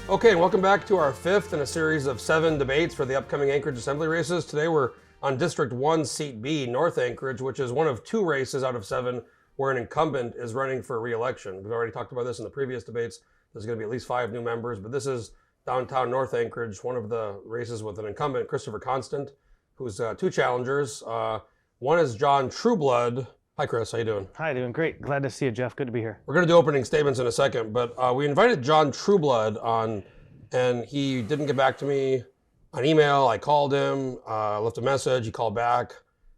Okay, welcome back to our fifth in a series of 7 debates for the upcoming Anchorage Assembly races. Today we're on District 1, Seat B, North Anchorage, which is one of 2 races out of 7 where an incumbent is running for re-election. We've already talked about this in the previous debates. There's going to be at least 5 new members, but this is downtown North Anchorage, one of the races with an incumbent, Christopher Constant, who's 2 challengers. One is John Trueblood. Hi, Chris. How you doing? Hi, doing great. Glad to see you, Jeff. Good to be here. We're going to do opening statements in a second, but we invited John Trueblood on, and he didn't get back to me on email. I called him, left a message. He called back,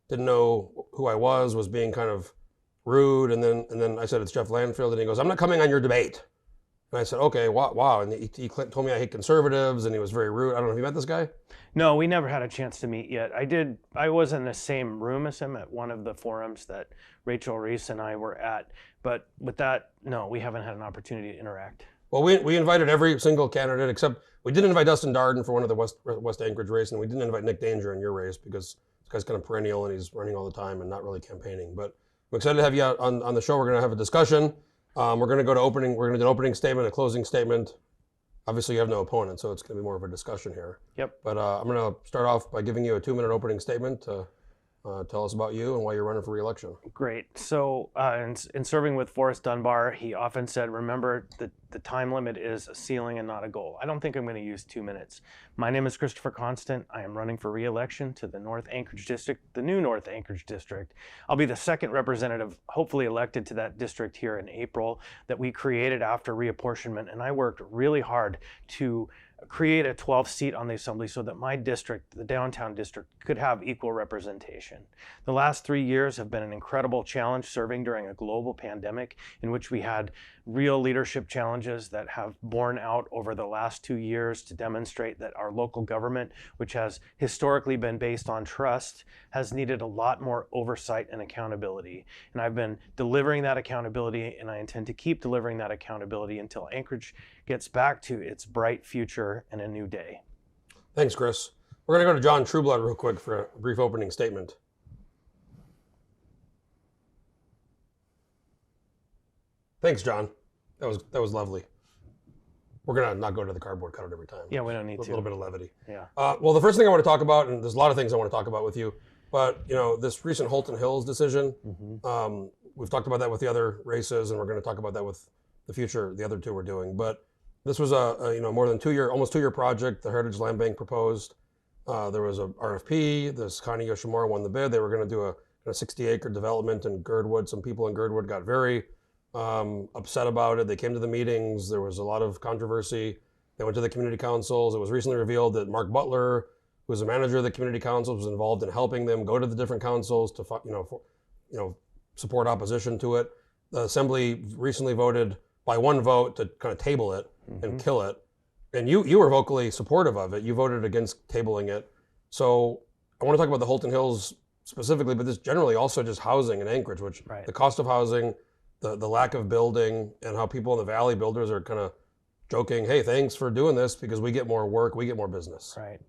didn't know who I was being kind of rude. And then I said, it's Jeff Landfield. And he goes, I'm not coming on your debate. And I said, okay, wow. And he told me I hate conservatives, and he was very rude. I don't know if you met this guy? No, we never had a chance to meet yet. I was in the same room as him at one of the forums that Rachel Reese and I were at. But with that, no, we haven't had an opportunity to interact. Well, we invited every single candidate, except we didn't invite Dustin Darden for one of the West Anchorage race, and we didn't invite Nick Danger in your race because this guy's kind of perennial and he's running all the time and not really campaigning. But I'm excited to have you out on the show. We're going to have a discussion. We're going to go to opening. We're going to do an opening statement, a closing statement. Obviously, you have no opponent, so it's going to be more of a discussion here. Yep. But I'm going to start off by giving you a 2-minute opening statement to tell us about you and why you're running for re-election. Great. So in serving with Forrest Dunbar, he often said, remember that the time limit is a ceiling and not a goal. I don't think I'm going to use 2 minutes. My name is Christopher Constant. I am running for re-election to the North Anchorage District, the new North Anchorage District. I'll be the second representative, hopefully elected to that district here in April, that we created after reapportionment. And I worked really hard to create a 12th seat on the assembly so that my district, the downtown district, could have equal representation. The last 3 years have been an incredible challenge, serving during a global pandemic in which we had real leadership challenges that have borne out over the last 2 years to demonstrate that our local government, which has historically been based on trust, has needed a lot more oversight and accountability. And I've been delivering that accountability, and I intend to keep delivering that accountability until Anchorage gets back to its bright future and a new day. Thanks, Chris. We're going to go to John Trueblood real quick for a brief opening statement. Thanks, John. That was lovely. We're going to not go to the cardboard cutout every time. Yeah, we don't need to. A little bit of levity. Yeah. Well, the first thing I want to talk about, and there's a lot of things I want to talk about with you, but this recent Holton Hills decision, we've talked about that with the other races, and we're going to talk about that with the other 2 we're doing. But this was a more than almost 2-year project. The Heritage Land Bank proposed. There was a RFP. This Connie Yoshimura won the bid. They were going to do a 60-acre development in Girdwood. Some people in Girdwood got very upset about it. They came to the meetings. There was a lot of controversy. They went to the community councils. It was recently revealed that Mark Butler, who was the manager of the community councils, was involved in helping them go to the different councils to support opposition to it. The assembly recently voted by 1 vote to kind of table it and kill it. And you were vocally supportive of it. You voted against tabling it. So I want to talk about the Holton Hills specifically, but this generally also just housing in Anchorage, which the cost of housing, the lack of building, and how people in the valley, builders, are kind of joking, hey, thanks for doing this because we get more work, we get more business. Right.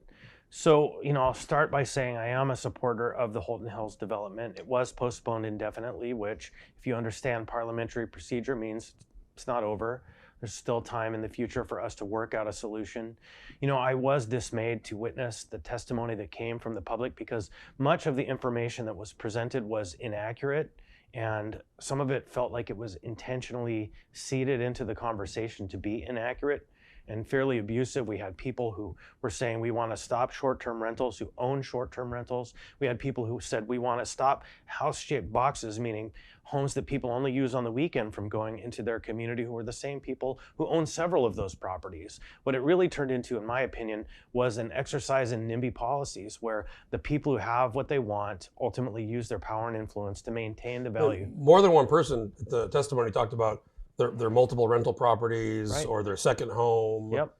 So, I'll start by saying I am a supporter of the Holton Hills development. It was postponed indefinitely, which, if you understand parliamentary procedure, means it's not over. There's still time in the future for us to work out a solution. I was dismayed to witness the testimony that came from the public because much of the information that was presented was inaccurate, and some of it felt like it was intentionally seeded into the conversation to be inaccurate and fairly abusive. We had people who were saying we want to stop short-term rentals, who own short-term rentals. We had people who said we want to stop house-shaped boxes, meaning homes that people only use on the weekend, from going into their community, who were the same people who own several of those properties. What it really turned into, in my opinion, was an exercise in NIMBY policies, where the people who have what they want ultimately use their power and influence to maintain the value. More than one person, the testimony talked about their multiple rental properties or their second home. Yep.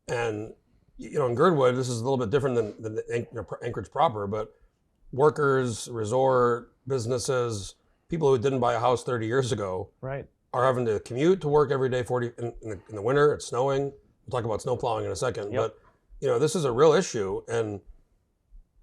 And in Girdwood, this is a little bit different than Anchorage proper, but workers, resort, businesses, people who didn't buy a house 30 years ago are having to commute to work every day. In the winter, it's snowing. We'll talk about snow plowing in a second. Yep. But this is a real issue. And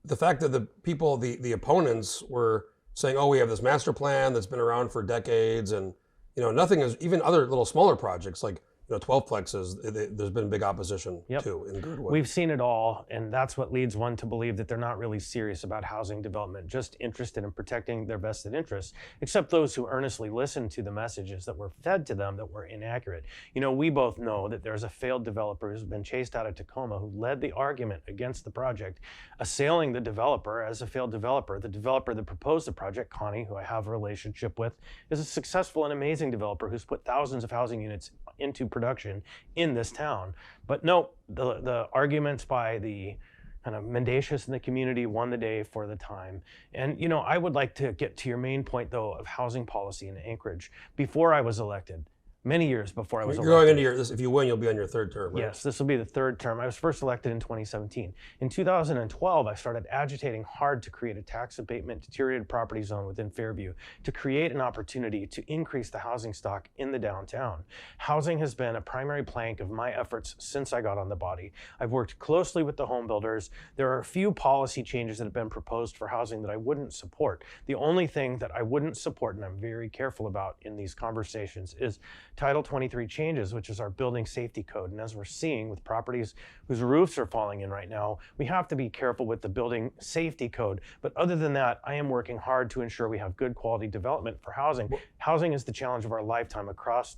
the fact that the opponents were saying, oh, we have this master plan that's been around for decades, and nothing is, even other little smaller projects like 12 plexes, there's been big opposition too in Girdwood. We've seen it all, and that's what leads one to believe that they're not really serious about housing development, just interested in protecting their vested interests, except those who earnestly listen to the messages that were fed to them that were inaccurate. We both know that there's a failed developer who's been chased out of Tacoma who led the argument against the project, assailing the developer as a failed developer. The developer that proposed the project, Connie, who I have a relationship with, is a successful and amazing developer who's put thousands of housing units into production in this town. But no, the arguments by the kind of mendacious in the community won the day for the time. And I would like to get to your main point though of housing policy in Anchorage. Before I was elected, many years before I was elected. You're going into if you win, you'll be on your third term, right? Yes, this will be the third term. I was first elected in 2017. In 2012, I started agitating hard to create a tax abatement deteriorated property zone within Fairview to create an opportunity to increase the housing stock in the downtown. Housing has been a primary plank of my efforts since I got on the body. I've worked closely with the home builders. There are a few policy changes that have been proposed for housing that I wouldn't support. The only thing that I wouldn't support, and I'm very careful about in these conversations, is Title 23 changes, which is our building safety code. And as we're seeing with properties whose roofs are falling in right now, we have to be careful with the building safety code. But other than that, I am working hard to ensure we have good quality development for housing. Housing is the challenge of our lifetime across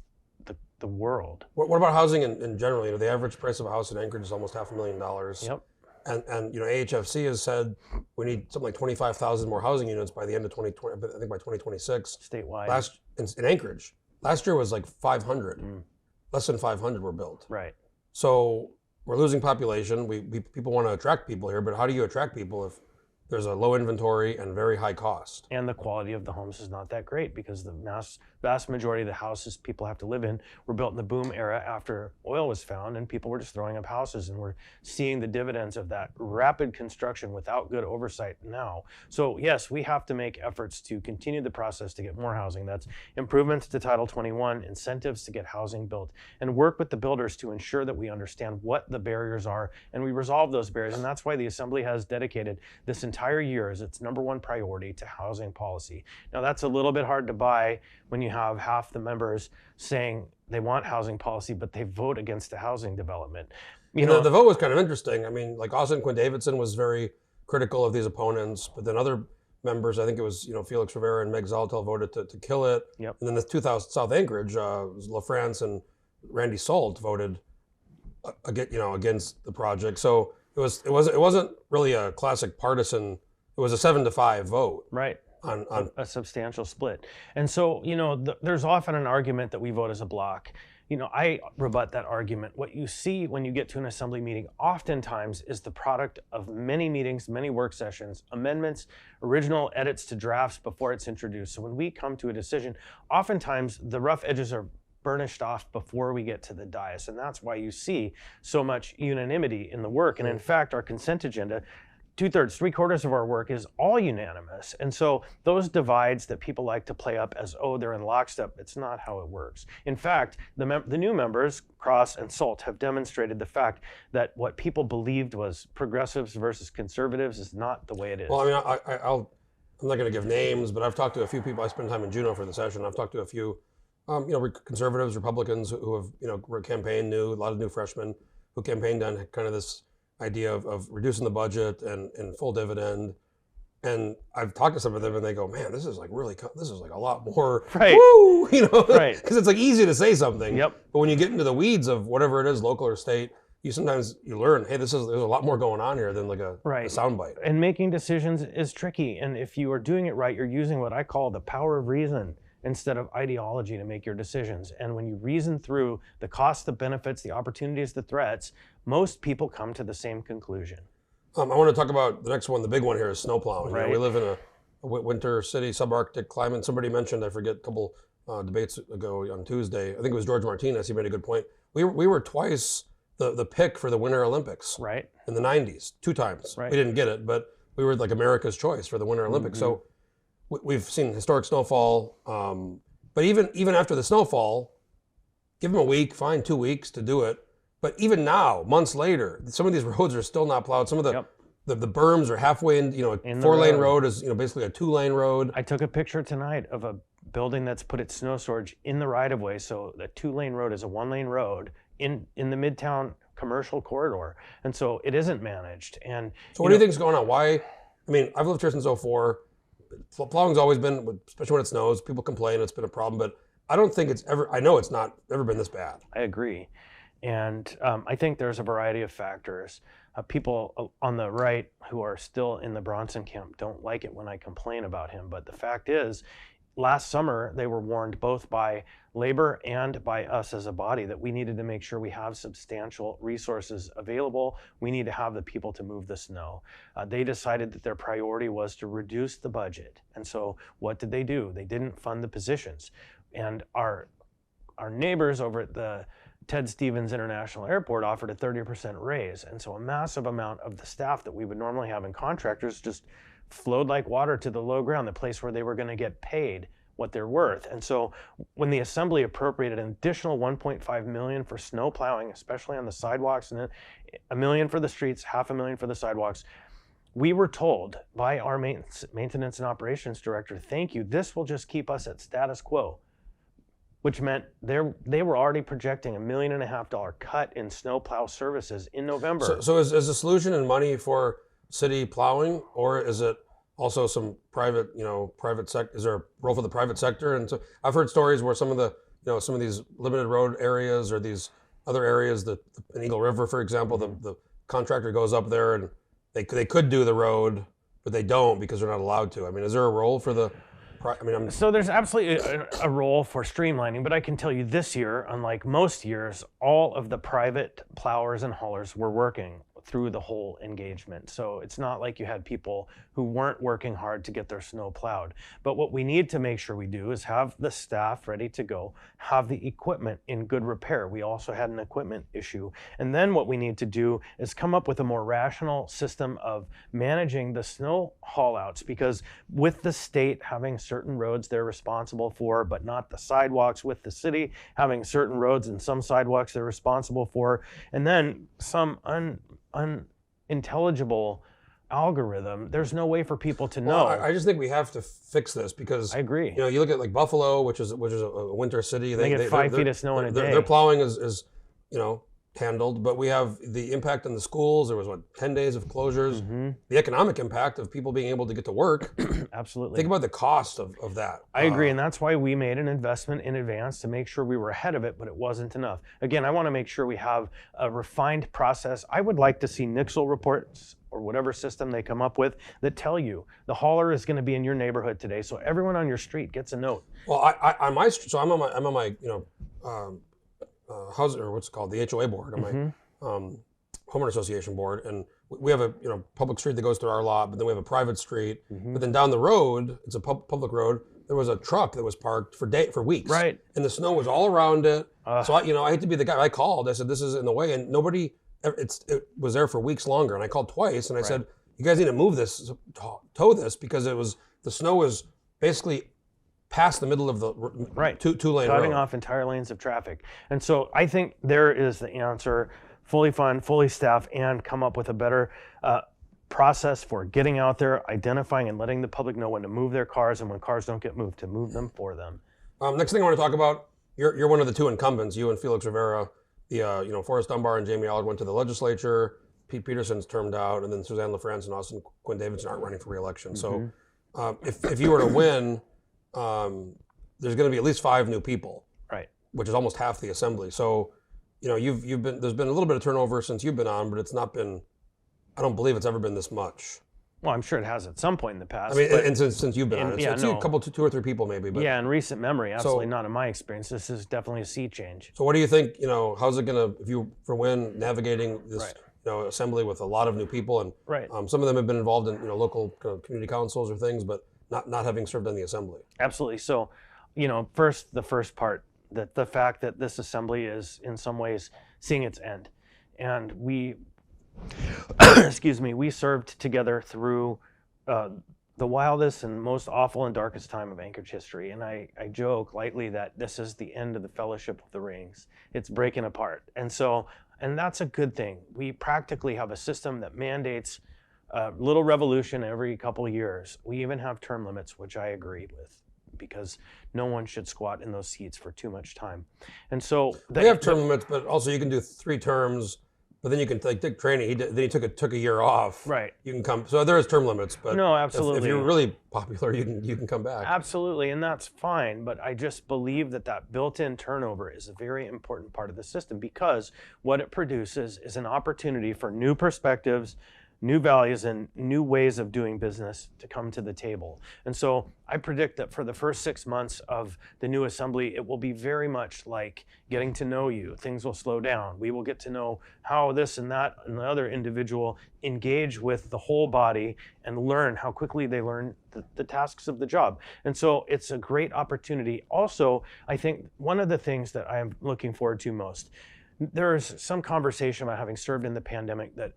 the world. What about housing in general? The average price of a house in Anchorage is almost $500,000. Yep. And AHFC has said we need something like 25,000 more housing units by the end of 2020. I think by 2026. Statewide. In Anchorage. Last year was like 500. Less than 500 were built. Right. So we're losing population. People want to attract people here, but how do you attract people if there's a low inventory and very high cost? And the quality of the homes is not that great because the vast majority of the houses people have to live in were built in the boom era after oil was found, and people were just throwing up houses, and we're seeing the dividends of that rapid construction without good oversight now. So yes, we have to make efforts to continue the process to get more housing. That's improvements to Title 21, incentives to get housing built, and work with the builders to ensure that we understand what the barriers are and we resolve those barriers. And that's why the Assembly has dedicated this entire year as its #1 priority to housing policy. Now that's a little bit hard to buy when you have half the members saying they want housing policy, but they vote against the housing development. The vote was kind of interesting. I mean, like Austin Quinn Davidson was very critical of these opponents, but then other members, I think it was Felix Rivera and Meg Zaltel voted to kill it. Yep. And then the 2000 South Anchorage, LaFrance and Randy Salt voted against the project. So it wasn't really a classic partisan. It was a 7-5 vote. Right. On a substantial split. And so, there's often an argument that we vote as a block. I rebut that argument. What you see when you get to an assembly meeting oftentimes is the product of many meetings, many work sessions, amendments, original edits to drafts before it's introduced. So when we come to a decision, oftentimes the rough edges are burnished off before we get to the dais. And that's why you see so much unanimity in the work. And in fact, our consent agenda, 2/3, 3/4 of our work is all unanimous. And so those divides that people like to play up as, they're in lockstep, it's not how it works. In fact, the new members, Cross and Salt, have demonstrated the fact that what people believed was progressives versus conservatives is not the way it is. Well, I mean, I'm not going to give names, but I've talked to a few people. I spent time in Juneau for the session. I've talked to a few, conservatives, Republicans who have, campaigned a lot of new freshmen who campaigned on kind of this idea of reducing the budget and full dividend. And I've talked to some of them and they go, man, this is like a lot more, right. Woo, right. Because it's like easy to say something. Yep. But when you get into the weeds of whatever it is, local or state, you learn, hey, there's a lot more going on here than like a soundbite. And making decisions is tricky. And if you are doing it right, you're using what I call the power of reason instead of ideology to make your decisions. And when you reason through the costs, the benefits, the opportunities, the threats, most people come to the same conclusion. I want to talk about the next one. The big one here is snow plowing. Right. We live in a winter city, subarctic climate. Somebody mentioned, I forget, a couple debates ago on Tuesday, I think it was George Martinez, he made a good point. We were twice the pick for the Winter Olympics. Right. In the 90s, 2 times. Right. We didn't get it, but we were like America's choice for the Winter Olympics. So we've seen historic snowfall, but even after the snowfall, give them a week, fine, 2 weeks to do it. But even now, months later, some of these roads are still not plowed. Some of the berms are halfway in. A 4-lane road is basically a 2-lane road. I took a picture tonight of a building that's put its snow storage in the right of way. So the 2-lane road is a 1-lane road in the Midtown commercial corridor. And so it isn't managed. And so what do you think is going on? Why? I mean, I've lived here since '04. Plowing's always been, especially when it snows, people complain it's been a problem, but I don't think I know it's not ever been this bad. I agree. And I think there's a variety of factors. People on the right who are still in the Bronson camp don't like it when I complain about him. But the fact is, last summer, they were warned both by labor and by us as a body that we needed to make sure we have substantial resources available. We need to have the people to move the snow. They decided that their priority was to reduce the budget. And so what did they do? They didn't fund the positions. And our neighbors over at the Ted Stevens International Airport offered a 30% raise. And so a massive amount of the staff that we would normally have in contractors just flowed like water to the low ground, the place where they were going to get paid what they're worth. And so when the Assembly appropriated an additional $1.5 million for snow plowing, especially on the sidewalks, and then $1 million for the streets, $500,000 for the sidewalks, we were told by our maintenance and operations director, thank you, this will just keep us at status quo. Which meant they were already projecting $1.5 million cut in snowplow services in November. So is the solution in money for city plowing, or is it also some private sector? Is there a role for the private sector? And so I've heard stories where some of these limited road areas or these other areas, in Eagle River, for example, the contractor goes up there and they could do the road, but they don't because they're not allowed to. I mean, is there a role for the? So there's absolutely a role for streamlining, but I can tell you this year, unlike most years, all of the private plowers and haulers were working through the whole engagement. So it's not like you had people who weren't working hard to get their snow plowed. But what we need to make sure we do is have the staff ready to go, have the equipment in good repair. We also had an equipment issue. And then what we need to do is come up with a more rational system of managing the snow haul outs, because with the state having certain roads they're responsible for, but not the sidewalks, with the city having certain roads and some sidewalks they're responsible for, and then some unintelligible algorithm, there's no way for people to know. Well, I just think we have to fix this, because I agree. You look at like Buffalo, which is a winter city. They get 5 feet of snow in a day. Their plowing is handled, but we have the impact on the schools. There was 10 days of closures. Mm-hmm. The economic impact of people being able to get to work. Absolutely. Think about the cost of that. I agree, and that's why we made an investment in advance to make sure we were ahead of it, but it wasn't enough. Again, I want to make sure we have a refined process. I would like to see Nixle reports or whatever system they come up with that tell you the hauler is going to be in your neighborhood today, so everyone on your street gets a note. Well, I'm on my housing, or what's it called, the HOA board, on my homeowner association board, and we have a public street that goes through our lot, but then we have a private street. Mm-hmm. But then down the road, it's a public road. There was a truck that was parked for weeks, right? And the snow was all around it. So I hate to be the guy. I called. I said, this is in the way, and nobody. It was there for weeks longer, and I called twice, and I said, you guys need to move this, tow this, because the snow was basically past the middle of the two-lane road. Cutting off entire lanes of traffic. And so I think there is the answer: fully fund, fully staff, and come up with a better process for getting out there, identifying and letting the public know when to move their cars, and when cars don't get moved, to move them for them. Next thing I want to talk about, you're one of the two incumbents, you and Felix Rivera. Forrest Dunbar and Jamie Allard went to the legislature. Pete Peterson's termed out, and then Suzanne LaFrance and Austin Quinn Davidson aren't running for re-election. Mm-hmm. So if you were to win, there's going to be at least 5 new people, right? Which is almost half the assembly. So, there's been a little bit of turnover since you've been on, but it's not been. I don't believe it's ever been this much. Well, I'm sure it has at some point in the past. I mean, and since you've been on it, it's a couple, 2 or 3 people maybe. But in recent memory, absolutely not in my experience. This is definitely a sea change. So what do you think? How's it gonna, if you for win, navigating this assembly with a lot of new people, and some of them have been involved in local community councils or things, but not having served on the assembly. Absolutely. So, first, the first part, that the fact that this assembly is in some ways seeing its end, and we we served together through the wildest and most awful and darkest time of Anchorage history. And I joke lightly that this is the end of the Fellowship of the Rings. It's breaking apart. And that's a good thing. We practically have a system that mandates a little revolution every couple of years. We even have term limits, which I agree with. because no one should squat in those seats for too much time. And so They have term limits, but also you can do 3 terms. But then you can take Dick Cheney. Then he took a year off. Right. You can come. So there is term limits, but no, absolutely. If you're really popular, you can come back. Absolutely, and that's fine. But I just believe that built-in turnover is a very important part of the system, because what it produces is an opportunity for new perspectives, new values, and new ways of doing business to come to the table. And so I predict that for the first 6 months of the new assembly, it will be very much like getting to know you. Things will slow down. We will get to know how this and that and the other individual engage with the whole body and learn how quickly they learn the tasks of the job. And so it's a great opportunity. Also, I think one of the things that I'm looking forward to most, there's some conversation about having served in the pandemic that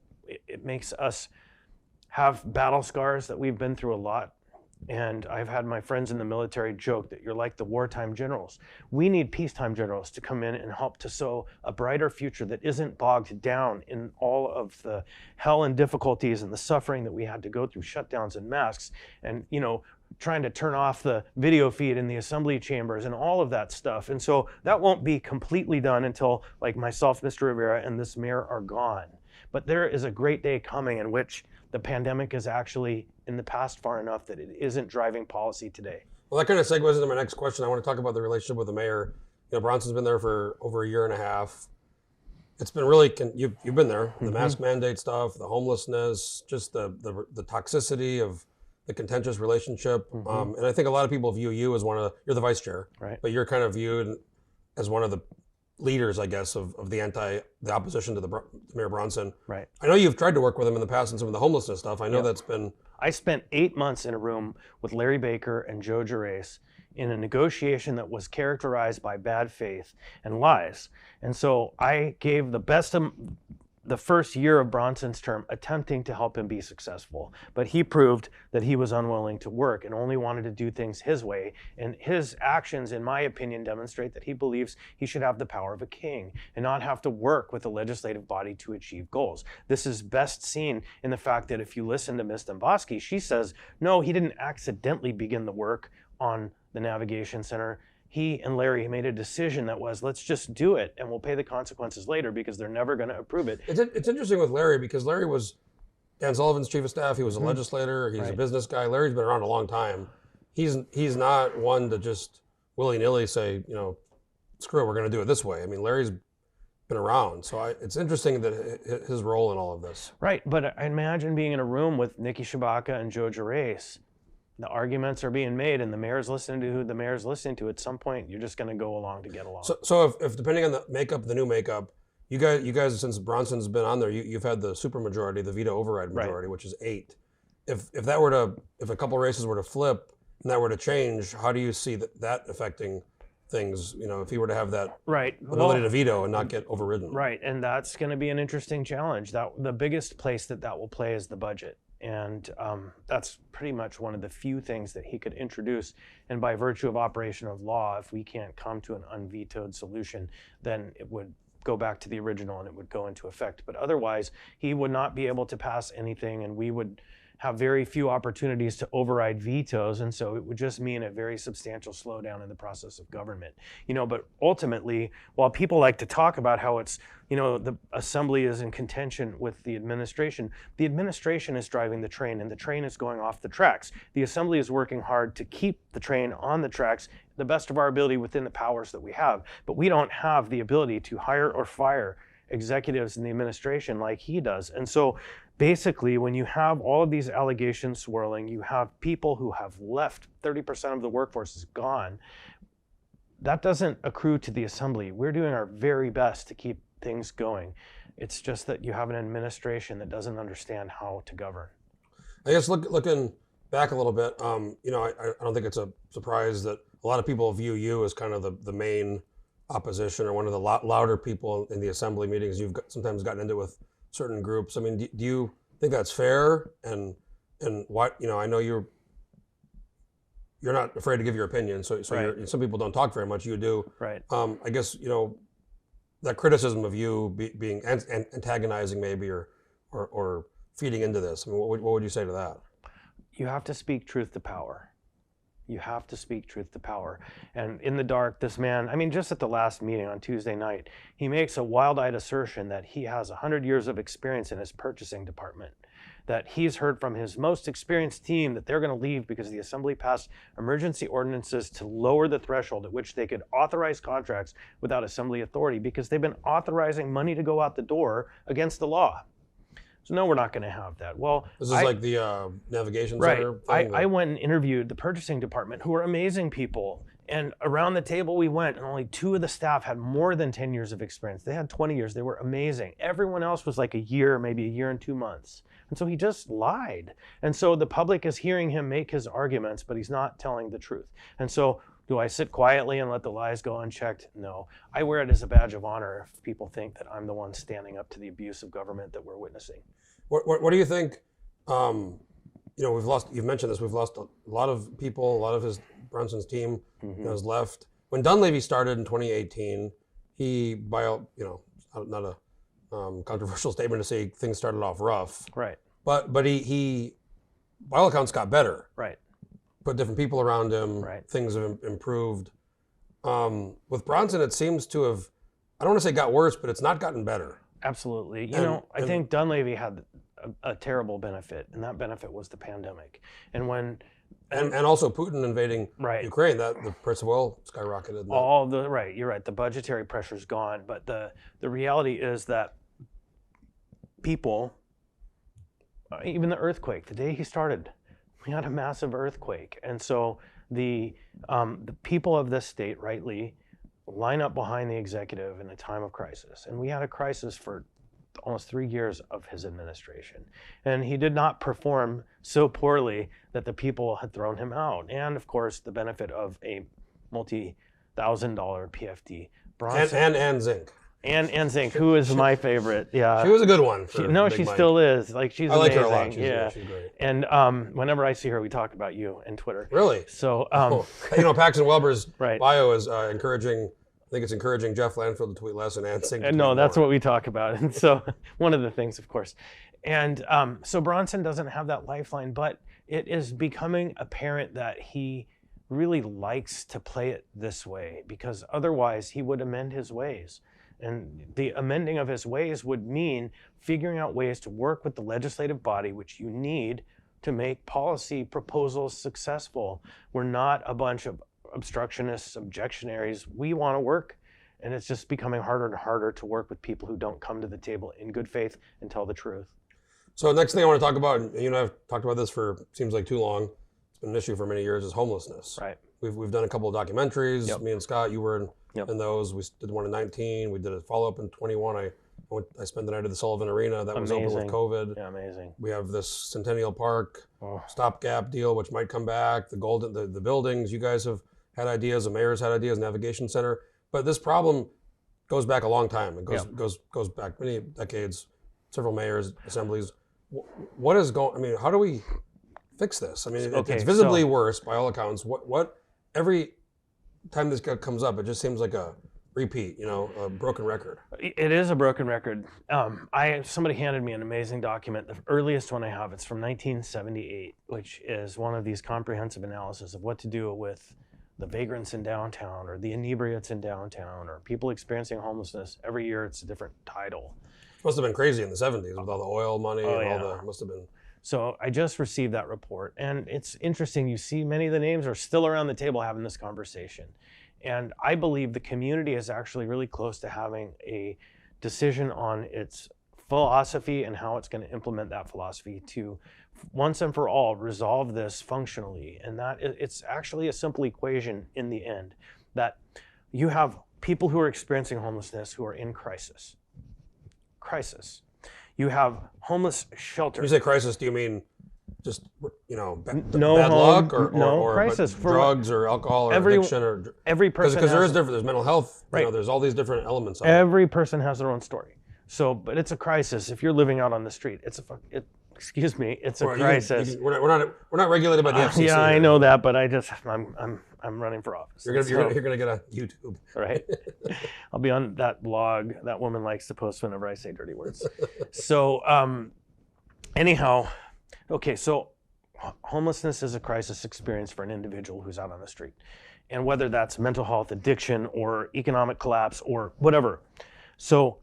it makes us have battle scars, that we've been through a lot. And I've had my friends in the military joke that you're like the wartime generals. We need peacetime generals to come in and help to sow a brighter future that isn't bogged down in all of the hell and difficulties and the suffering that we had to go through, shutdowns and masks, and trying to turn off the video feed in the assembly chambers and all of that stuff. And so that won't be completely done until, like myself, Mr. Rivera, and this mayor are gone. But there is a great day coming in which the pandemic is actually in the past far enough that it isn't driving policy today. Well, that kind of segues into my next question. I want to talk about the relationship with the mayor. Bronson's been there for over a year and a half. It's been really, you've been there, the mask mandate stuff, the homelessness, just the toxicity of the contentious relationship. And I think a lot of people view you as you're the vice chair, right? But you're kind of viewed as one of the leaders, I guess, of the opposition to the Mayor Bronson. Right. I know you've tried to work with him in the past on some of the homelessness stuff. I know that's been... I spent 8 months in a room with Larry Baker and Joe Gerace in a negotiation that was characterized by bad faith and lies. And so I gave the best of the first year of Bronson's term attempting to help him be successful. But he proved that he was unwilling to work and only wanted to do things his way. And his actions, in my opinion, demonstrate that he believes he should have the power of a king and not have to work with the legislative body to achieve goals. This is best seen in the fact that if you listen to Ms. Domboski, she says, no, he didn't accidentally begin the work on the Navigation Center. He and Larry made a decision that was, let's just do it and we'll pay the consequences later because they're never going to approve it. It's interesting with Larry because Larry was Dan Sullivan's chief of staff. He was a legislator. He's a business guy. Larry's been around a long time. He's not one to just willy-nilly say, screw it, we're going to do it this way. I mean, Larry's been around. So it's interesting that his role in all of this. Right, but I imagine being in a room with Nikki Shabaka and Joe Gerace. The arguments are being made and the mayor's listening to who the mayor's listening to. At some point, you're just going to go along to get along. So if depending on the new makeup, you guys since Bronson's been on there, you've had the supermajority, the veto override majority, which is 8. If a couple races were to flip and that were to change, how do you see that affecting things? If he were to have that ability to veto and not get overridden. Right, and that's going to be an interesting challenge. The biggest place that will play is the budget. And that's pretty much one of the few things that he could introduce. And by virtue of operation of law, if we can't come to an unvetoed solution, then it would go back to the original and it would go into effect. But otherwise, he would not be able to pass anything, and we would have very few opportunities to override vetoes, and so it would just mean a very substantial slowdown in the process of government. But ultimately, while people like to talk about how it's, the assembly is in contention with the administration is driving the train, and the train is going off the tracks. The assembly is working hard to keep the train on the tracks the best of our ability within the powers that we have, but we don't have the ability to hire or fire executives in the administration like he does. And so basically, when you have all of these allegations swirling, you have people who have left, 30% of the workforce is gone. That doesn't accrue to the assembly. We're doing our very best to keep things going. It's just that you have an administration that doesn't understand how to govern. I guess looking back a little bit, I don't think it's a surprise that a lot of people view you as kind of the main opposition or one of the louder people in the assembly meetings. You've sometimes gotten into with certain groups. I mean, do you think that's fair? And what, I know you're not afraid to give your opinion. So some people don't talk very much. You do. Right. I guess, that criticism of you being antagonizing maybe or feeding into this. I mean, what would you say to that? You have to speak truth to power. You have to speak truth to power. And in the dark, this man, I mean, just at the last meeting on Tuesday night, he makes a wild-eyed assertion that he has 100 years of experience in his purchasing department, that he's heard from his most experienced team that they're going to leave because the Assembly passed emergency ordinances to lower the threshold at which they could authorize contracts without Assembly authority, because they've been authorizing money to go out the door against the law. So no, we're not going to have that. Well, this is like the navigation center thing. I went and interviewed the purchasing department, who are amazing people. And around the table we went, and only 2 of the staff had more than 10 years of experience. They had 20 years. They were amazing. Everyone else was like a year, maybe a year and 2 months. And so he just lied. And so the public is hearing him make his arguments, but he's not telling the truth. And so do I sit quietly and let the lies go unchecked? No. I wear it as a badge of honor if people think that I'm the one standing up to the abuse of government that we're witnessing. What do you think? We've lost. You've mentioned this. We've lost a lot of people. A lot of Brunson's team has left. When Dunleavy started in 2018, he, not a controversial statement to say things started off rough. Right. But he by all accounts got better. Right. Put different people around him. Right. Things have improved. With Bronson, it seems to have, I don't want to say got worse, but it's not gotten better. Absolutely. I think Dunleavy had a terrible benefit, and that benefit was the pandemic. And also Putin invading Ukraine, that the price of oil skyrocketed. You're right. The budgetary pressure's gone, but the reality is that people, even the earthquake, the day he started, we had a massive earthquake, and so the people of this state rightly line up behind the executive in a time of crisis. And we had a crisis for almost 3 years of his administration. And he did not perform so poorly that the people had thrown him out. And of course, the benefit of a multi-$1,000 PFD. Bronson. And Zink. And Zink, who is my favorite. Yeah. She was a good one. She still is. She's I like amazing. her a lot. She's great. And whenever I see her, we talk about you and Twitter. Really? So, Paxton Welber's right. bio is encouraging. I think it's encouraging Jeff Landfill to tweet less and Ann Zink to tweet no, that's more. what we talk about. And so one of the things, of course. And so Bronson doesn't have that lifeline, but it is becoming apparent that he really likes to play it this way, because otherwise he would amend his ways. And the amending of his ways would mean figuring out ways to work with the legislative body, which you need to make policy proposals successful. We're not a bunch of obstructionists, objectionaries. We want to work, and it's just becoming harder and harder to work with people who don't come to the table in good faith and tell the truth. So next thing I want to talk about, and you and I have talked about this for seems like too long, it's been an issue for many years, is homelessness. Right. We've done a couple of documentaries. Yep. Me and Scott, you were Yep. in those. We did one in 19. We did a follow-up in 21. I spent the night at the Sullivan Arena. That was open with COVID. Yeah, amazing. We have this Centennial Park stopgap deal, which might come back. The buildings. You guys have had ideas. The mayor's had ideas. Navigation Center. But this problem goes back a long time. It goes back many decades. Several mayors, assemblies. What is going? I mean, how do we fix this? I mean, it's visibly worse by all accounts. What every time this comes up, it just seems like a repeat, a broken record. It is a broken record. Somebody handed me an amazing document, the earliest one I have. It's from 1978, which is one of these comprehensive analysis of what to do with the vagrants in downtown, or the inebriates in downtown, or people experiencing homelessness. Every year it's a different title. Must have been crazy in the 70s with all the oil money must have been. So I just received that report, and it's interesting. You see many of the names are still around the table having this conversation. And I believe the community is actually really close to having a decision on its philosophy and how it's going to implement that philosophy to once and for all resolve this functionally. And that it's actually a simple equation in the end, that you have people who are experiencing homelessness who are in crisis. You have homeless shelters. When you say crisis, do you mean just bad home, luck or crisis for drugs or alcohol or addiction or every person? Because there is different. There's mental health. Right. There's all these different elements of every person has their own story. So, but it's a crisis. If you're living out on the street, it's a crisis. We're not regulated by the FCC. Yeah, I know that, but I'm running for office. You're gonna get on YouTube, right? I'll be on that blog that woman likes to post whenever I say dirty words. So, anyhow, okay. So, homelessness is a crisis experience for an individual who's out on the street. And whether that's mental health, addiction, or economic collapse, or whatever. So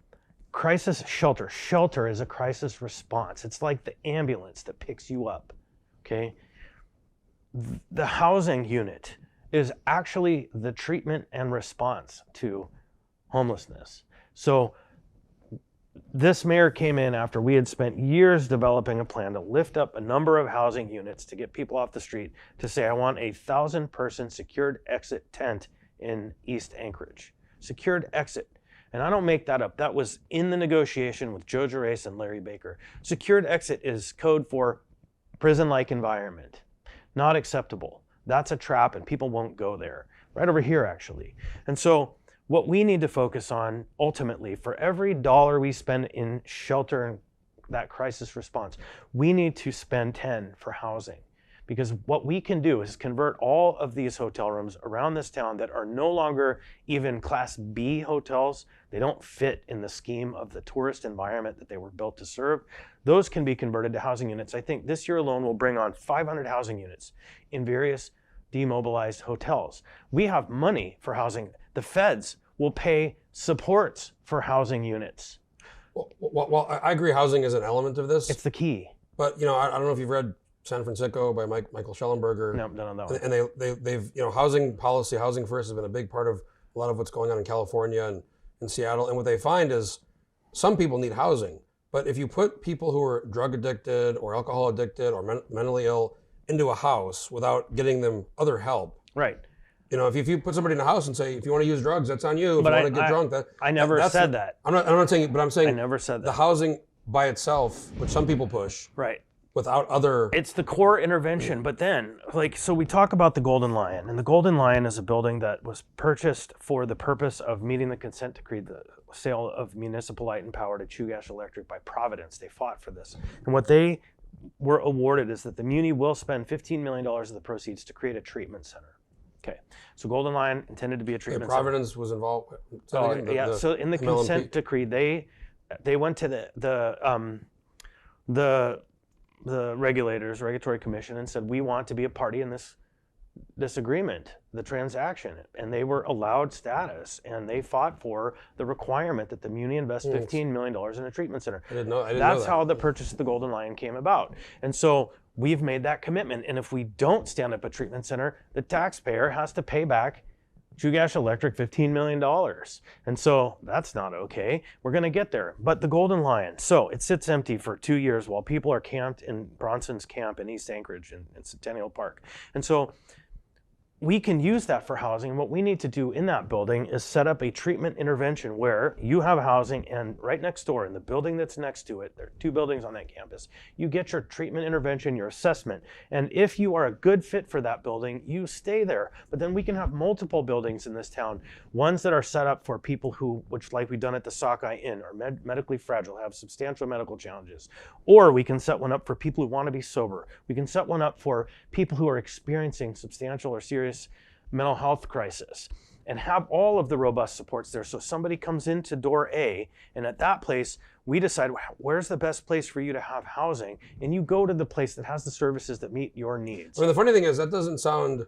crisis shelter. Shelter is a crisis response. It's like the ambulance that picks you up, okay? The housing unit is actually the treatment and response to homelessness. So this mayor came in after we had spent years developing a plan to lift up a number of housing units to get people off the street, to say, I want a 1,000-person secured exit tent in East Anchorage. Secured exit. And I don't make that up. That was in the negotiation with Joe Gerace and Larry Baker. Secured exit is code for prison-like environment. Not acceptable. That's a trap and people won't go there. Right over here, actually. And so what we need to focus on ultimately, for every dollar we spend in shelter and that crisis response, we need to spend 10 for housing. Because what we can do is convert all of these hotel rooms around this town that are no longer even Class B hotels. They don't fit in the scheme of the tourist environment that they were built to serve. Those can be converted to housing units. I think this year alone will bring on 500 housing units in various demobilized hotels. We have money for housing. The feds will pay supports for housing units. Well, I agree housing is an element of this. It's the key. But, I don't know if you've read San Francisco by Michael Schellenberger. No. And they've housing policy, housing first has been a big part of a lot of what's going on in California and in Seattle. And what they find is some people need housing. But if you put people who are drug addicted or alcohol addicted or mentally ill into a house without getting them other help. Right. If you put somebody in a house and say, if you want to use drugs, that's on you. If but you want to get drunk, I never said that. I'm not saying, but I'm saying I never said that. The housing by itself, which some people push. Right. Without other... It's the core intervention, but then, so we talk about the Golden Lion, and the Golden Lion is a building that was purchased for the purpose of meeting the consent decree, the sale of municipal light and power to Trueblood Electric by Providence. They fought for this. And what they were awarded is that the Muni will spend $15 million of the proceeds to create a treatment center. Okay, so Golden Lion intended to be a treatment center. Providence was involved? So in the consent decree, they went to the regulatory commission and said, we want to be a party in this agreement, the transaction, and they were allowed status, and they fought for the requirement that the Muni invest $15 million in a treatment center. I didn't know that. That's how the purchase of the Golden Lion came about. And so we've made that commitment, and if we don't stand up a treatment center, the taxpayer has to pay back Trueblood Electric $15 million. And so that's not okay. We're going to get there. But the Golden Lion, so it sits empty for 2 years while people are camped in Bronson's camp in East Anchorage in Centennial Park. And so we can use that for housing. What we need to do in that building is set up a treatment intervention where you have housing, and right next door in the building that's next to it, there are 2 buildings on that campus, you get your treatment intervention, your assessment. And if you are a good fit for that building, you stay there. But then we can have multiple buildings in this town, ones that are set up for people who, which like we've done at the Sockeye Inn, are medically fragile, have substantial medical challenges. Or we can set one up for people who want to be sober. We can set one up for people who are experiencing substantial or serious mental health crisis, and have all of the robust supports there. So somebody comes into door A, and at that place, we decide where's the best place for you to have housing, and you go to the place that has the services that meet your needs. I mean, the funny thing is that doesn't sound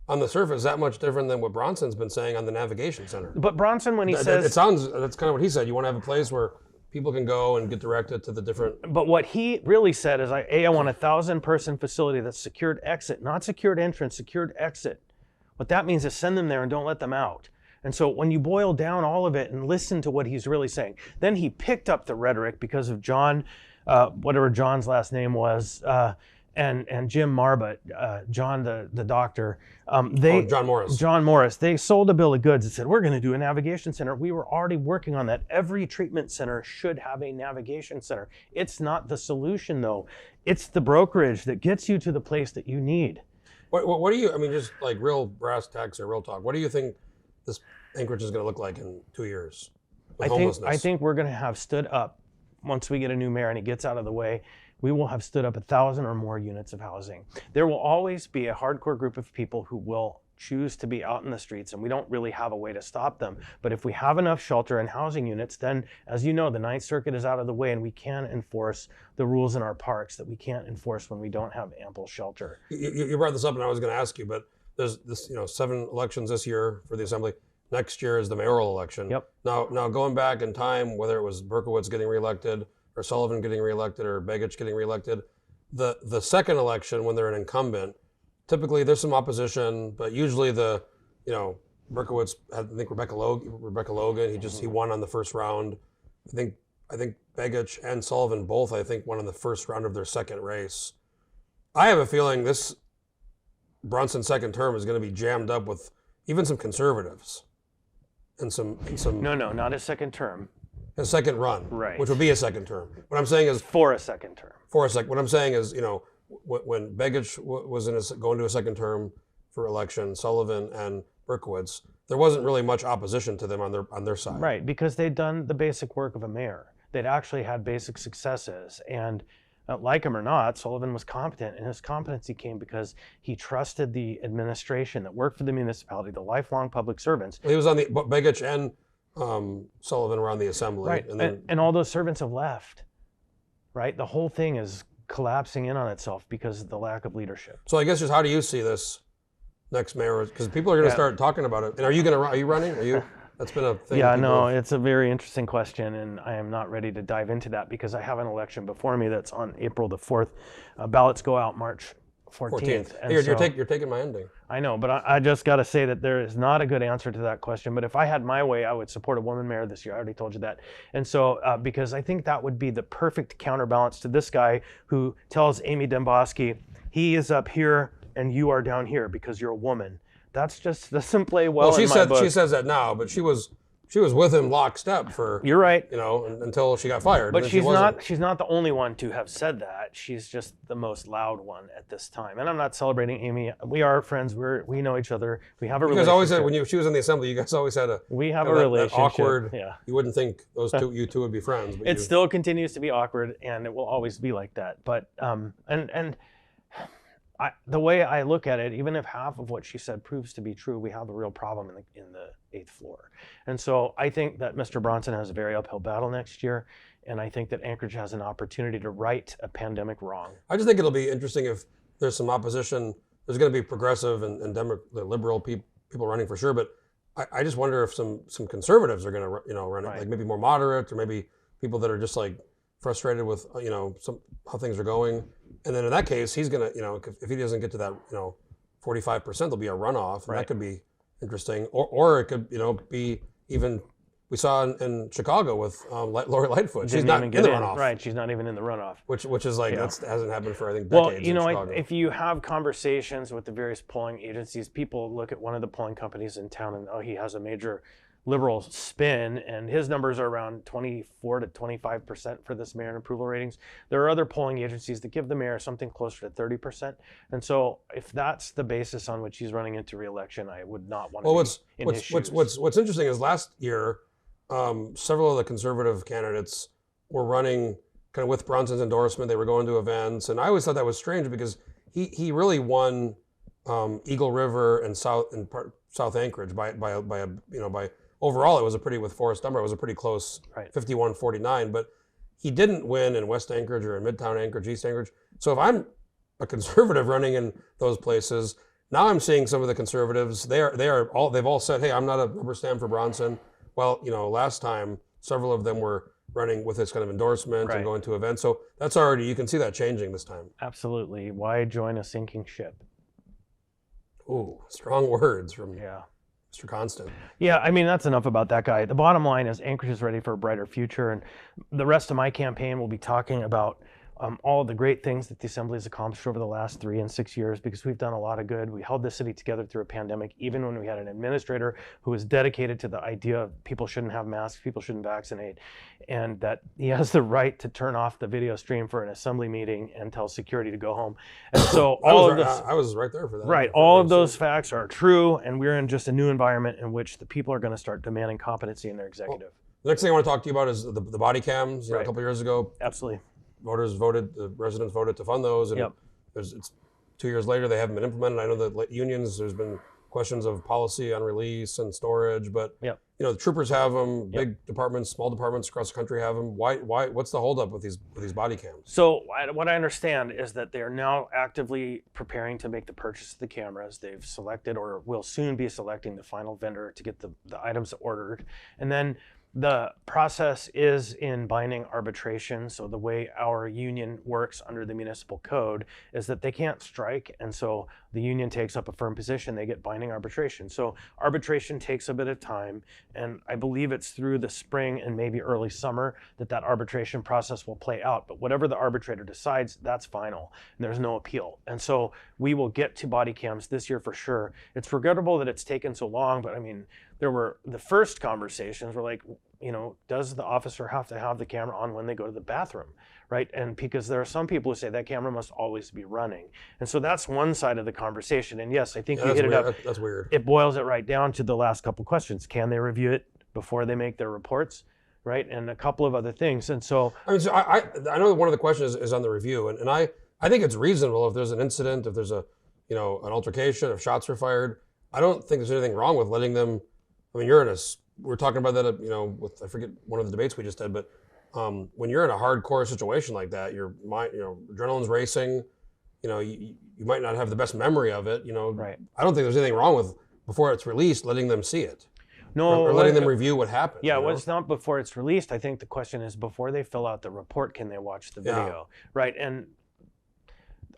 on the surface that much different than what Bronson's been saying on the navigation center. But Bronson, when he says... It sounds, that's kind of what he said. You want to have a place where people can go and get directed to the different... But what he really said is, I want a 1,000-person facility that's secured exit, not secured entrance, secured exit. What that means is send them there and don't let them out. And so when you boil down all of it and listen to what he's really saying, then he picked up the rhetoric because of John, whatever John's last name was, and Jim Marbut, John the doctor. John Morris. John Morris. They sold a bill of goods and said, we're going to do a navigation center. We were already working on that. Every treatment center should have a navigation center. It's not the solution, though. It's the brokerage that gets you to the place that you need. What do you, I mean, just like real brass tacks or real talk, what do you think this Anchorage is going to look like in 2 years with homelessness? I think we're going to have stood up, once we get a new mayor and he gets out of the way, we will have stood up 1,000 or more units of housing. There will always be a hardcore group of people who will choose to be out in the streets, and we don't really have a way to stop them. But if we have enough shelter and housing units, then, as you know, the Ninth Circuit is out of the way, and we can enforce the rules in our parks that we can't enforce when we don't have ample shelter. You brought this up, and I was going to ask you, but there's this, 7 elections this year for the Assembly. Next year is the mayoral election. Yep. Now going back in time, whether it was Berkowitz getting reelected, or Sullivan getting reelected, or Begich getting reelected, the second election, when they're an incumbent, typically there's some opposition, but usually Berkowitz had, I think, Rebecca Logan. He won on the first round. I think Begich and Sullivan both, I think, won on the first round of their second race. I have a feeling this Bronson's second term is going to be jammed up with even some conservatives and some. No, not a second term. A second run, right? Which would be a second term. What I'm saying is for a second term. What I'm saying is, when Begich was going to a second term for election, Sullivan and Berkowitz, there wasn't really much opposition to them on their side. Right, because they'd done the basic work of a mayor. They'd actually had basic successes, and like him or not, Sullivan was competent, and his competency came because he trusted the administration that worked for the municipality, the lifelong public servants. Well, he was on the Begich and Sullivan were on the Assembly, right? And all those servants have left. Right, the whole thing is collapsing in on itself because of the lack of leadership. So I guess just how do you see this next mayor? Because people are going to start talking about it. And are you running? That's been a thing. Yeah, no, it's a very interesting question, and I am not ready to dive into that because I have an election before me that's on April the 4th. Ballots go out March 14th. Hey, you're taking my ending. I know, but I just got to say that there is not a good answer to that question. But if I had my way, I would support a woman mayor this year. I already told you that. And so, because I think that would be the perfect counterbalance to this guy who tells Amy Demboski, he is up here and you are down here because you're a woman. That doesn't play well in my book. She says that now, but she was with him lockstep for. You're right. Until she got fired. But she's not the only one to have said that. She's just the most loud one at this time. And I'm not celebrating Amy. We are friends. We know each other. We have a relationship. You guys always said when she was in the Assembly, you guys always had we have a relationship. That awkward. Yeah. You wouldn't think you two would be friends. But it still continues to be awkward, and it will always be like that. But the way I look at it, even if half of what she said proves to be true, we have a real problem in the 8th floor. And so I think that Mr. Bronson has a very uphill battle next year, and I think that Anchorage has an opportunity to right a pandemic wrong. I just think it'll be interesting if there's some opposition. There's going to be progressive and liberal people running for sure, but I just wonder if some conservatives are going to run it, like maybe more moderate, or maybe people that are just like frustrated with how things are going. And then in that case, he's gonna, if he doesn't get to that, 45%, there'll be a runoff, and that could be interesting. Or it could, be even. We saw in Chicago with Lori Lightfoot. She's not in the runoff. Right, she's not even in the runoff. Which is like that hasn't happened for I think decades. Well, if you have conversations with the various polling agencies, people look at one of the polling companies in town and he has a major liberal spin, and his numbers are around 24 to 25% for this mayor in approval ratings. There are other polling agencies that give the mayor something closer to 30%. And so if that's the basis on which he's running into re-election, I would not want to be in his shoes. What's interesting is last year, several of the conservative candidates were running kind of with Bronson's endorsement. They were going to events, and I always thought that was strange because he really won Eagle River and South Anchorage by overall, it was with Forrest Dunbar, it was a pretty close 51-49, but he didn't win in West Anchorage or in Midtown Anchorage, East Anchorage. So if I'm a conservative running in those places, now I'm seeing some of the conservatives, they've all said, hey, I'm not a rubber stamp for Bronson. Well, last time, several of them were running with this kind of endorsement and going to events. So that's already, you can see that changing this time. Absolutely. Why join a sinking ship? Ooh, strong words from Mr. Constant. Yeah, I mean, that's enough about that guy. The bottom line is Anchorage is ready for a brighter future, and the rest of my campaign will be talking about all of the great things that the Assembly has accomplished over the last 3 and 6 years, because we've done a lot of good. We held the city together through a pandemic, even when we had an administrator who was dedicated to the idea of people shouldn't have masks, people shouldn't vaccinate, and that he has the right to turn off the video stream for an Assembly meeting and tell security to go home. And so I was right there for that. Right, all of those facts are true, and we're in just a new environment in which the people are going to start demanding competency in their executive. Well, the next thing I want to talk to you about is the body cams. A couple years ago. Absolutely. The residents voted to fund those, and it's 2 years later, they haven't been implemented. I know that unions, there's been questions of policy on release and storage, but Yep. you know, the troopers have them, big departments, small departments across the country have them. Why, what's the holdup with these body cams? So what I understand is that they are now actively preparing to make the purchase of the cameras. They've selected or will soon be selecting the final vendor to get the items ordered. And then the process is in binding arbitration. So the way our union works under the municipal code is that they can't strike. And so the union takes up a firm position, they get binding arbitration. So arbitration takes a bit of time. And I believe it's through the spring and maybe early summer that arbitration process will play out. But whatever the arbitrator decides, that's final. And there's no appeal. And so we will get to body cams this year for sure. It's regrettable that it's taken so long, but I mean, there were the first conversations were like, you know, does the officer have to have the camera on when they go to the bathroom, right? And because there are some people who say that camera must always be running. And so that's one side of the conversation. And yes, I think you hit it up. That's weird. It boils it right down to the last couple questions. Can they review it before they make their reports, right? And a couple of other things. And so I mean, so I know one of the questions is on the review, and I think it's reasonable if there's an incident, if there's an altercation, if shots are fired. I don't think there's anything wrong with letting them. I mean, we're talking about that, with, I forget one of the debates we just did, but when you're in a hardcore situation like that, your mind, adrenaline's racing, you might not have the best memory of it, Right. I don't think there's anything wrong with, before it's released, letting them see it. No, or letting them review what happened. Yeah, well, it's not before it's released. I think the question is before they fill out the report, can they watch the video, right? And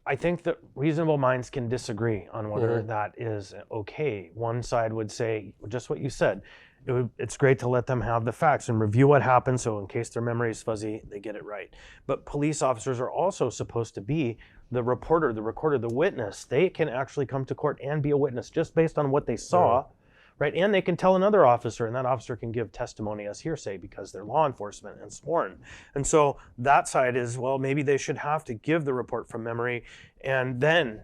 I think that reasonable minds can disagree on whether that is okay. One side would say, just what you said, it's great to let them have the facts and review what happened, so in case their memory is fuzzy, they get it right. But police officers are also supposed to be the reporter, the recorder, the witness. They can actually come to court and be a witness just based on what they saw, right? And they can tell another officer, and that officer can give testimony as hearsay because they're law enforcement and sworn. And so that side is, well, maybe they should have to give the report from memory and then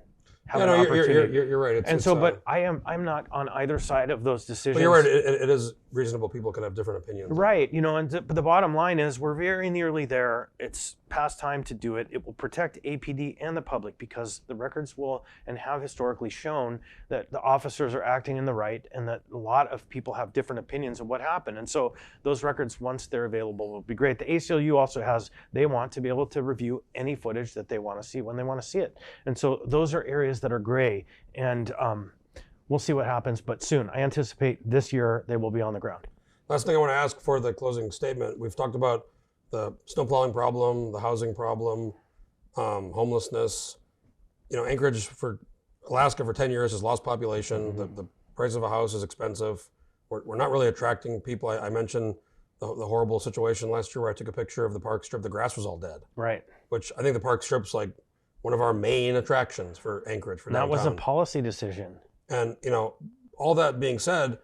have an opportunity. You're right. But I'm not on either side of those decisions. But you're right. It is reasonable. People can have different opinions. Right. But the bottom line is we're very nearly there. It's past time to do it. It will protect APD and the public because the records will and have historically shown that the officers are acting in the right and that a lot of people have different opinions of what happened. And so those records, once they're available, will be great. The ACLU also they want to be able to review any footage that they want to see when they want to see it. And so those are areas that are gray. And we'll see what happens, but soon. I anticipate this year they will be on the ground. Last thing I want to ask for the closing statement. We've talked about the snowplowing problem, the housing problem, homelessness. Anchorage Alaska for 10 years has lost population. The price of a house is expensive. We're not really attracting people. I mentioned the horrible situation last year where I took a picture of the park strip. The grass was all dead. Right. Which I think the park strip's like one of our main attractions for Anchorage, for downtown. That was a policy decision. And, all that being said,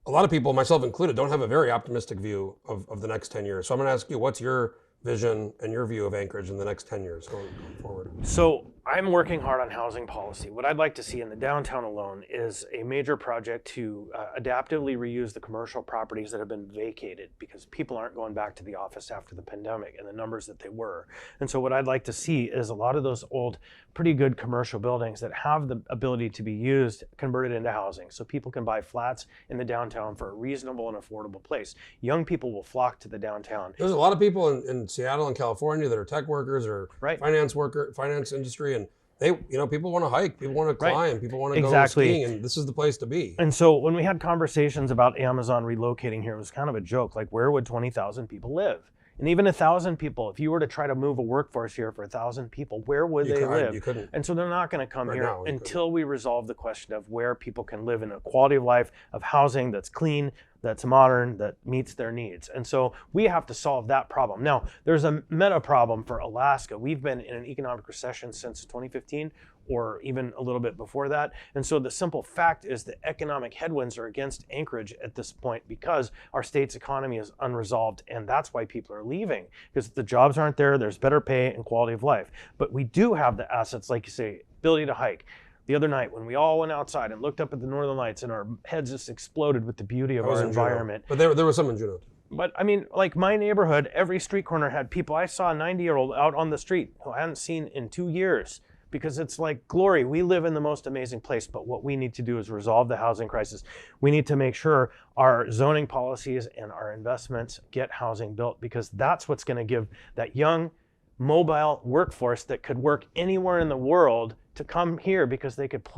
a lot of people, myself included, don't have a very optimistic view of the next 10 years. So I'm going to ask you, what's your vision and your view of Anchorage in the next 10 years going forward? So I'm working hard on housing policy. What I'd like to see in the downtown alone is a major project to adaptively reuse the commercial properties that have been vacated because people aren't going back to the office after the pandemic and the numbers that they were. And so what I'd like to see is a lot of those old, pretty good commercial buildings that have the ability to be used, converted into housing. So people can buy flats in the downtown for a reasonable and affordable place. Young people will flock to the downtown. There's a lot of people in Seattle and California that are tech workers or finance industry, and they, people want to hike, people want to climb, people want to go skiing, and this is the place to be. And so when we had conversations about Amazon relocating here, it was kind of a joke, like where would 20,000 people live? And even 1,000 people, if you were to try to move a workforce here for 1,000 people, where would they live? You couldn't. And so they're not going to come here until we resolve the question of where people can live in a quality of life, of housing that's clean, that's modern, that meets their needs. And so we have to solve that problem. Now, there's a meta problem for Alaska. We've been in an economic recession since 2015, or even a little bit before that. And so the simple fact is the economic headwinds are against Anchorage at this point because our state's economy is unresolved, and that's why people are leaving, because the jobs aren't there, there's better pay and quality of life. But we do have the assets, like you say, ability to hike. The other night when we all went outside and looked up at the northern lights and our heads just exploded with the beauty of our environment. But there was some in Juneau. But I mean, like my neighborhood, every street corner had people. I saw a 90-year-old out on the street who I hadn't seen in 2 years because it's like glory. We live in the most amazing place, but what we need to do is resolve the housing crisis. We need to make sure our zoning policies and our investments get housing built, because that's what's going to give that young, mobile workforce that could work anywhere in the world to come here, because they could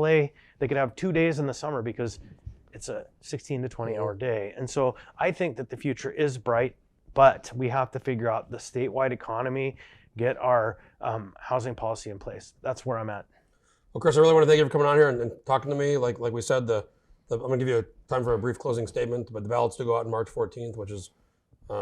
have 2 days in the summer because it's a 16 to 20 hour day. And so I think that the future is bright, but we have to figure out the statewide economy, get our housing policy in place. That's where I'm at. Well, Chris, I really want to thank you for coming on here and talking to me. Like we said, I'm going to give you time for a brief closing statement, but the ballots do go out on March 14th, which is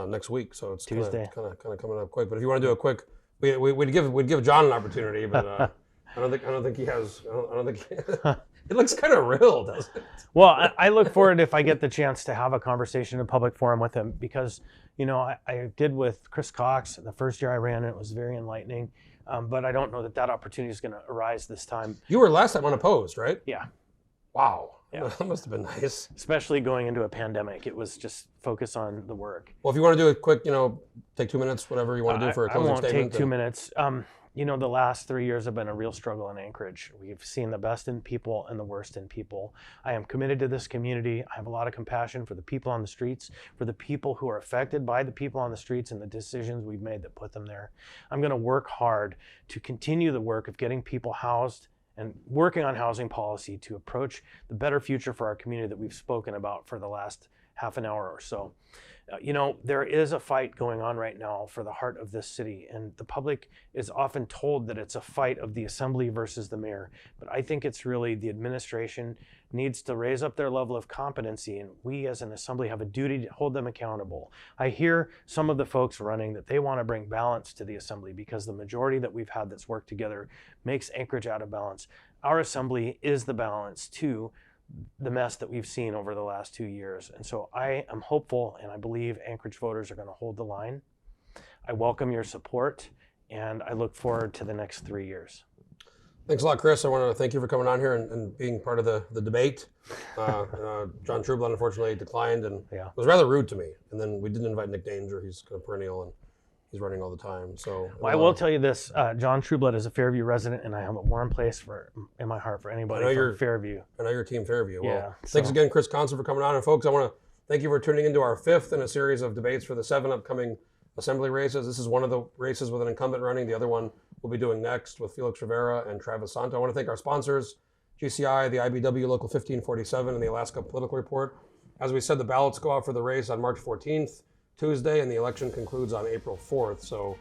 next week. So it's Tuesday. Kind of coming up quick. But if you want to do a quick, we'd give John an opportunity, but I don't think he has. I don't think. It looks kind of real, doesn't it? Well, I look forward if I get the chance to have a conversation in a public forum with him, because, I did with Chris Cox the first year I ran, and it was very enlightening. But I don't know that opportunity is going to arise this time. You were last time unopposed, right? Yeah. Wow. Yeah. That must have been nice. Especially going into a pandemic. It was just focus on the work. Well, if you want to do a quick, take 2 minutes, whatever you want to do for a closing statement. I won't take 2 minutes. The last 3 years have been a real struggle in Anchorage. We've seen the best in people and the worst in people. I am committed to this community. I have a lot of compassion for the people on the streets, for the people who are affected by the people on the streets and the decisions we've made that put them there. I'm going to work hard to continue the work of getting people housed and working on housing policy to approach the better future for our community that we've spoken about for the last half an hour or so. There is a fight going on right now for the heart of this city, and the public is often told that it's a fight of the assembly versus the mayor. But I think it's really the administration needs to raise up their level of competency, and we as an assembly have a duty to hold them accountable. I hear some of the folks running that they want to bring balance to the assembly because the majority that we've had that's worked together makes Anchorage out of balance. Our assembly is the balance to the mess that we've seen over the last 2 years. And so I am hopeful, and I believe Anchorage voters are going to hold the line. I welcome your support, and I look forward to the next 3 years. Thanks a lot, Chris. I want to thank you for coming on here and being part of the debate. John Trueblood unfortunately declined, and it was rather rude to me. And then we didn't invite Nick Danger. He's kind of perennial, and he's running all the time. So I will tell you this: John Trueblood is a Fairview resident, and I have a warm place in my heart for anybody from Fairview. I know your team Fairview. Well, yeah. Thanks again, Chris Conson, for coming on. And folks, I want to thank you for tuning into our 5th in a series of debates for the 7 upcoming assembly races. This is one of the races with an incumbent running. The other one we'll be doing next with Felix Rivera and Travis Santo. I want to thank our sponsors, GCI, the IBW Local 1547, and the Alaska Political Report. As we said, the ballots go out for the race on March 14th, Tuesday, and the election concludes on April 4th. So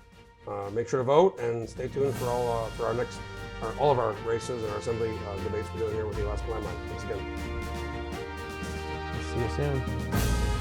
make sure to vote and stay tuned for all of our races and our assembly debates we're doing here with the Alaska Limelight. Thanks again. See you soon.